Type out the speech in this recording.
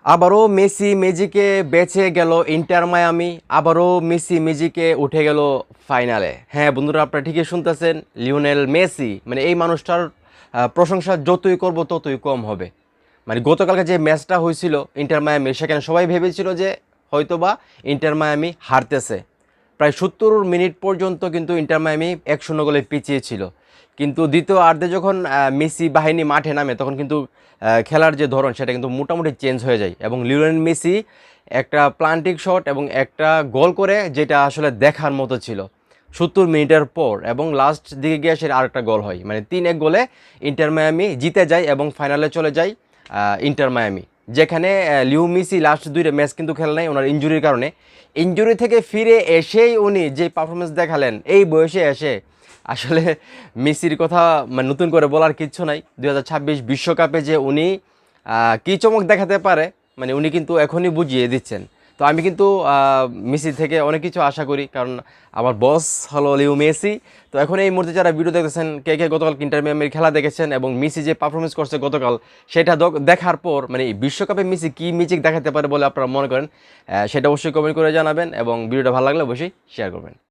আবারও মেসি ম্যাজিকে বেঁচে গেল ইন্টার মায়ামি, আবারও মেসি ম্যাজিকে উঠে গেল ফাইনালে। হ্যাঁ বন্ধুরা, আপনারা ঠিকই শুনতেছেন, লিওনেল মেসি মানে এই মানুষটার প্রশংসা যতই করব ততই কম হবে। মানে গতকালকে যে ম্যাচটা হয়েছিল ইন্টার মায়ামি, সেখানে সবাই ভেবেছিল যে হয়তোবা ইন্টার মায়ামি হারতেছে। প্রায় 70 মিনিট পর্যন্ত কিন্তু ইন্টার মায়ামি 1-0 গোলে পিছিয়ে ছিল। কিন্তু দ্বিতীয়ার্ধে যখন মেসি বাহিনী মাঠে নামে তখন কিন্তু খেলার যে ধরন সেটা কিন্তু মোটামুটি চেঞ্জ হয়ে যায় এবং লিওনেল মেসি একটা প্লান্টিং শট এবং একটা গোল করে, যেটা আসলে দেখার মতো ছিল 70 মিনিটের পর। এবং লাস্ট দিকে গিয়ে সে আরেকটা গোল হয়, মানে 3-1 গোলে ইন্টার মায়ামি জিতে যায় এবং ফাইনালে চলে যায় ইন্টার মায়ামি। যেখানে লিও মেসি লাস্ট 2টা ম্যাচ কিন্তু খেলে নাই ওনার ইনজুরির কারণে। ইনজুরি থেকে ফিরে এসেই উনি যে পারফরমেন্স দেখালেন এই বয়সে এসে, আসলে মেসির কথা মানে নতুন করে বলার কিচ্ছু নাই। 2026 বিশ্বকাপে যে উনি কী চমক দেখাতে পারে, মানে উনি কিন্তু এখনই বুঝিয়ে দিচ্ছেন। তো আমি কিন্তু মেসি থেকে অনেক কিছু আশা করি, কারণ আমার বস হলো লিও মেসি। তো এখন এই মুহূর্তে যারা ভিডিও দেখতেছেন, কে কে গতকাল ইন্টার মিয়ামির খেলা দেখেছেন এবং মেসি যে পারফরমেন্স করছে গতকাল, সেটা দেখার পর মানে এই বিশ্বকাপে মেসি কী ম্যাজিক দেখাতে পারে বলে আপনারা মনে করেন, সেটা অবশ্যই কমেন্ট করে জানাবেন এবং ভিডিওটা ভালো লাগলে অবশ্যই শেয়ার করবেন।